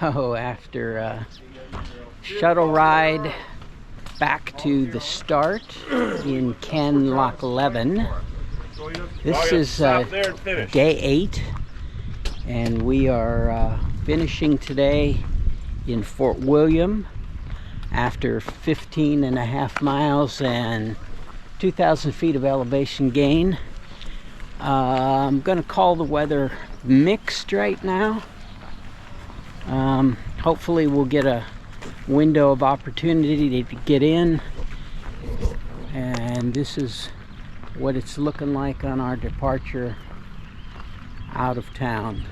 So after a shuttle ride back to the start in Kinlochleven, this is day 8, and we are finishing today in Fort William after 15.5 miles and 2,000 feet of elevation gain. I'm gonna call the weather mixed right now. Hopefully we'll get a window of opportunity to get in, and this is what it's looking like on our departure out of town.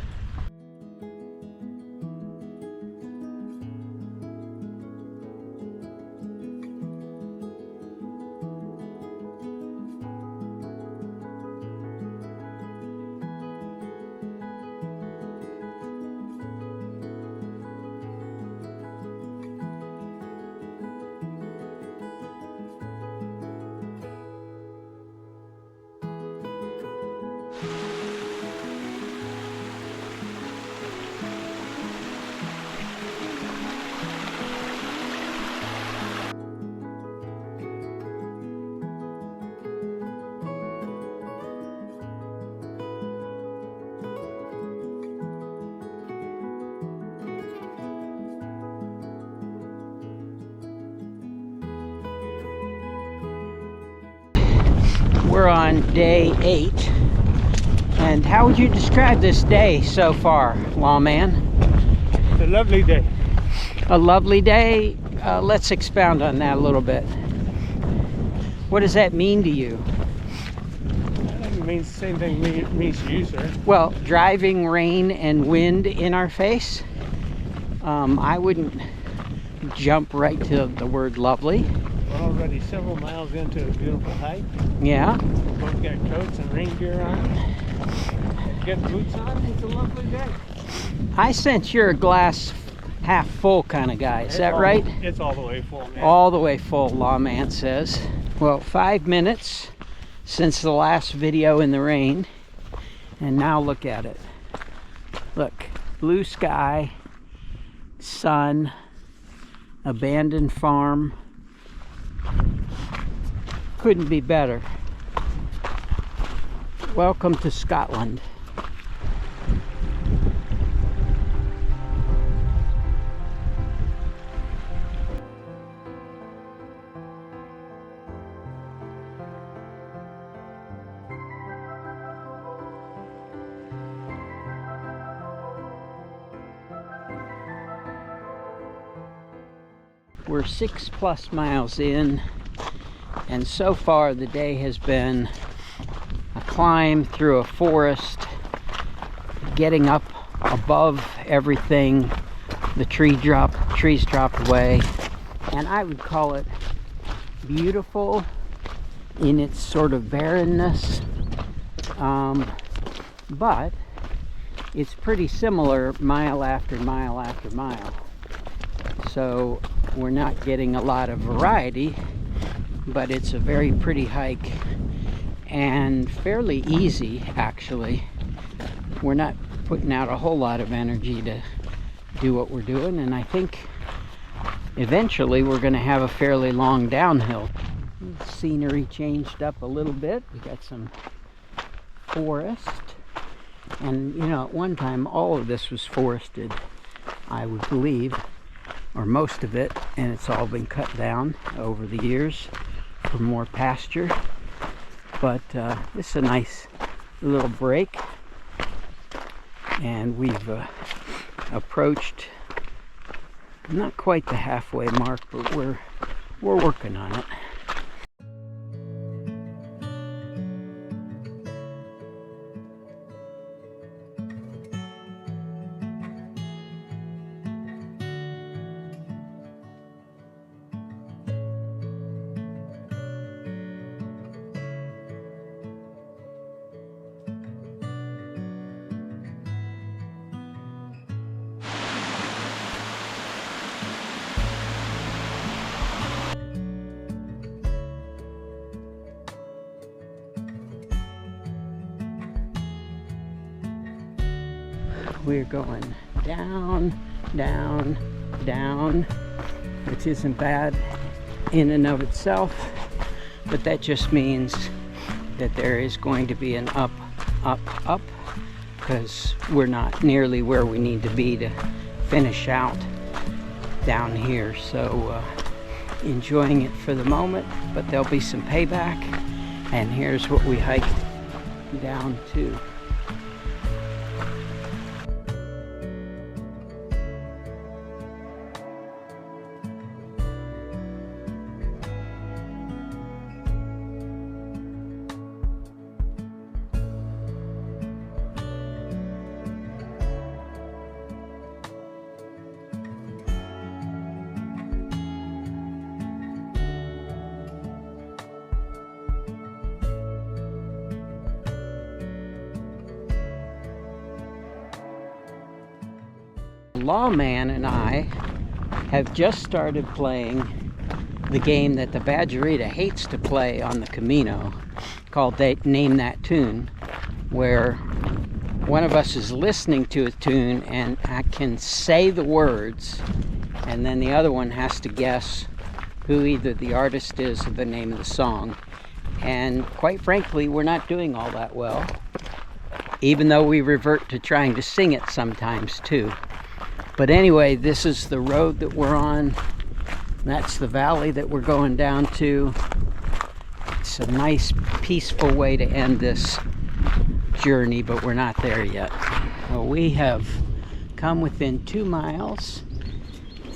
We're on day 8, and how would you describe this day so far, Lawman? It's a lovely day. A lovely day? Let's expound on that a little bit. What does that mean to you? I think it means the same thing it means to you, sir. Well, driving rain and wind in our face, I wouldn't jump right to the word lovely. We're already several miles into a beautiful hike. Yeah. We both got coats and rain gear on. Get boots on. It's a lovely day. I sense you're a glass half full kind of guy. Is that right? It's all the way full, man. All the way full, Lawman says. Well, 5 minutes since the last video in the rain, and now look at it. Look, blue sky, sun, abandoned farm. Couldn't be better. Welcome to Scotland. We're 6+ miles in, and so far the day has been a climb through a forest, getting up above everything. The trees dropped away, and I would call it beautiful in its sort of barrenness, but it's pretty similar mile after mile after mile. So we're not getting a lot of variety, but it's a very pretty hike and fairly easy, actually. We're not putting out a whole lot of energy to do what we're doing, and I think eventually we're going to have a fairly long downhill. Scenery changed up a little bit. We got some forest, and you know, at one time all of this was forested, I would believe, or most of it, and it's all been cut down over the years for more pasture. But this is a nice little break, and we've approached not quite the halfway mark, but we're working on it. We're going down, down, down, which isn't bad in and of itself, but that just means that there is going to be an up, up, up, because we're not nearly where we need to be to finish out down here. So enjoying it for the moment, but there'll be some payback. And here's what we hiked down to. Lawman and I have just started playing the game that the Badgerita hates to play on the Camino, called Name That Tune, where one of us is listening to a tune and I can say the words, and then the other one has to guess who either the artist is or the name of the song. And quite frankly, we're not doing all that well, even though we revert to trying to sing it sometimes too. But anyway, this is the road that we're on. That's the valley that we're going down to. It's a nice, peaceful way to end this journey, but we're not there yet. Well, we have come within 2 miles,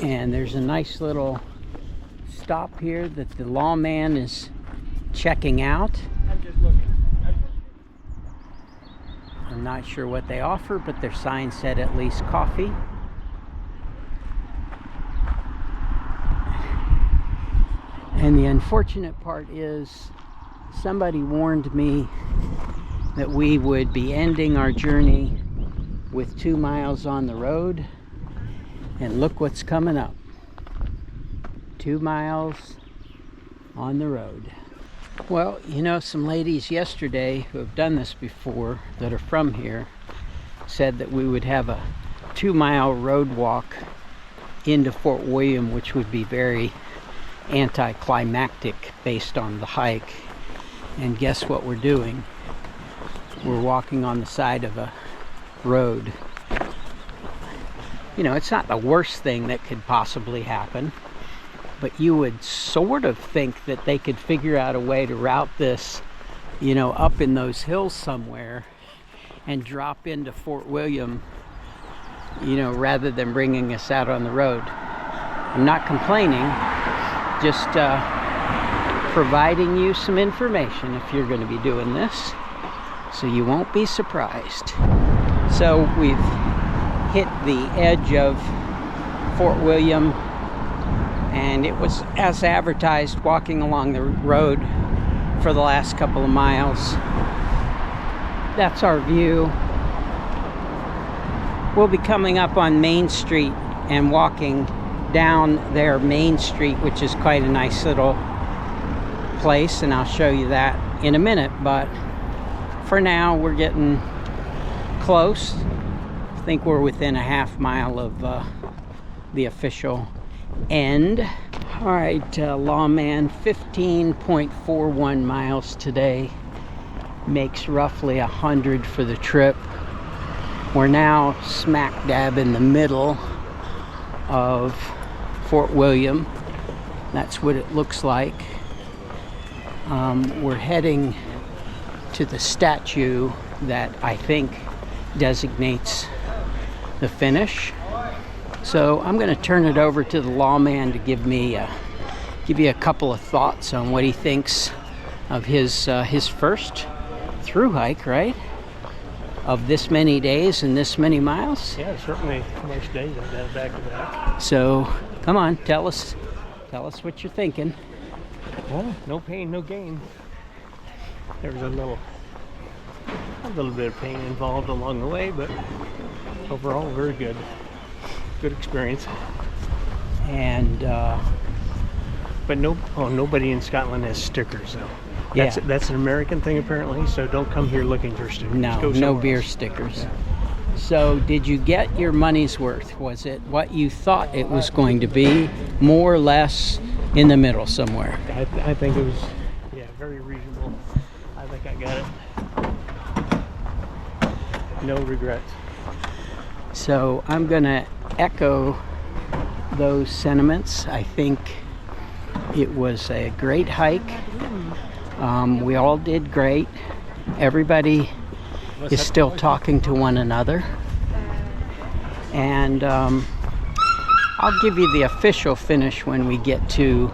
and there's a nice little stop here that the lawman is checking out. I'm just looking. I'm not sure what they offer, but their sign said at least coffee. And the unfortunate part is somebody warned me that we would be ending our journey with 2 miles on the road, and look what's coming up. 2 miles on the road. Well, you know, some ladies yesterday who have done this before that are from here said that we would have a 2-mile road walk into Fort William, which would be very anticlimactic based on the hike. And guess what we're doing? We're walking on the side of a road. You know, it's not the worst thing that could possibly happen, but you would sort of think that they could figure out a way to route this, you know, up in those hills somewhere and drop into Fort William, you know, rather than bringing us out on the road. I'm not complaining, just providing you some information if you're going to be doing this, so you won't be surprised. So we've hit the edge of Fort William, and it was as advertised walking along the road for the last couple of miles. That's our view. We'll be coming up on Main Street and walking down their Main Street, which is quite a nice little place, and I'll show you that in a minute. But for now, we're getting close. I think we're within a half mile of the official end. All right, Lawman, 15.41 miles today, makes roughly 100 for the trip. We're now smack dab in the middle of Fort William. That's what it looks like. We're heading to the statue that I think designates the finish. So I'm going to turn it over to the lawman to give you a couple of thoughts on what he thinks of his first through hike, right? Of this many days and this many miles. Yeah, certainly most days I've done it back to back. So come on, tell us what you're thinking. Well, no pain, no gain. There was a little bit of pain involved along the way, but overall very good experience. And but nobody in Scotland has stickers though. That's an American thing apparently, so don't come here looking for stickers. No beer stickers. Yeah. So did you get your money's worth? Was it what you thought it was going to be, more or less in the middle somewhere? I think it was, yeah, very reasonable. I think I got it. No regrets. So I'm gonna echo those sentiments. I think it was a great hike. We all did great. Everybody is still talking to one another. And I'll give you the official finish when we get to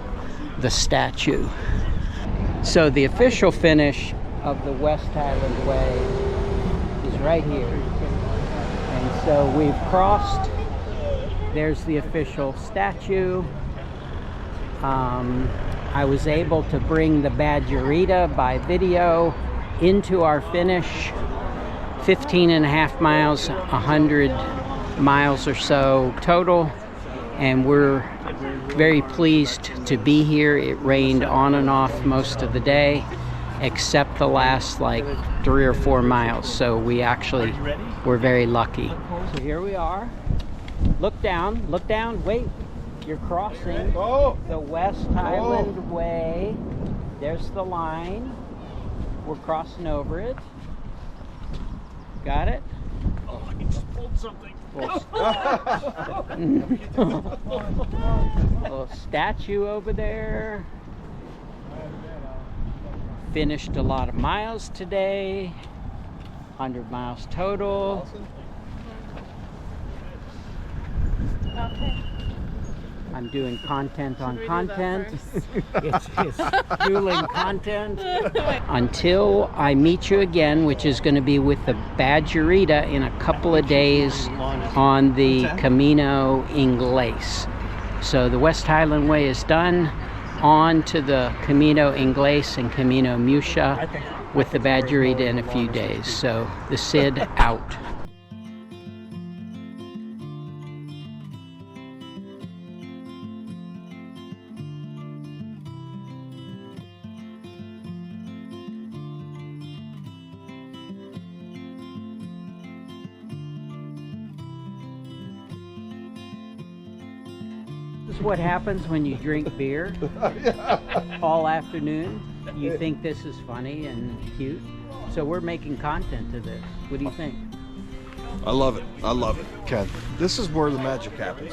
the statue. So the official finish of the West Highland Way is right here. And so we've crossed. There's the official statue. I was able to bring the Badgerita by video into our finish. 15.5 miles, 100 miles or so total, and we're very pleased to be here. It rained on and off most of the day, except the last like 3 or 4 miles, so we actually were very lucky. So here we are. Look down, wait. You're crossing the West Highland Way. There's the line. We're crossing over it. Got it? Oh, I just pulled something. Little statue over there. Finished a lot of miles today. 100 miles total. Okay. I'm doing content on content. It's fueling content. Until I meet you again, which is going to be with the Badgerita in a couple of days on the Camino Ingles. So the West Highland Way is done. On to the Camino Ingles and Camino Muxia with the Badgerita in a few days. So the Cid out. This is what happens when you drink beer all afternoon. You think this is funny and cute. So we're making content to this. What do you think? I love it. I love it, Ken. This is where the magic happens.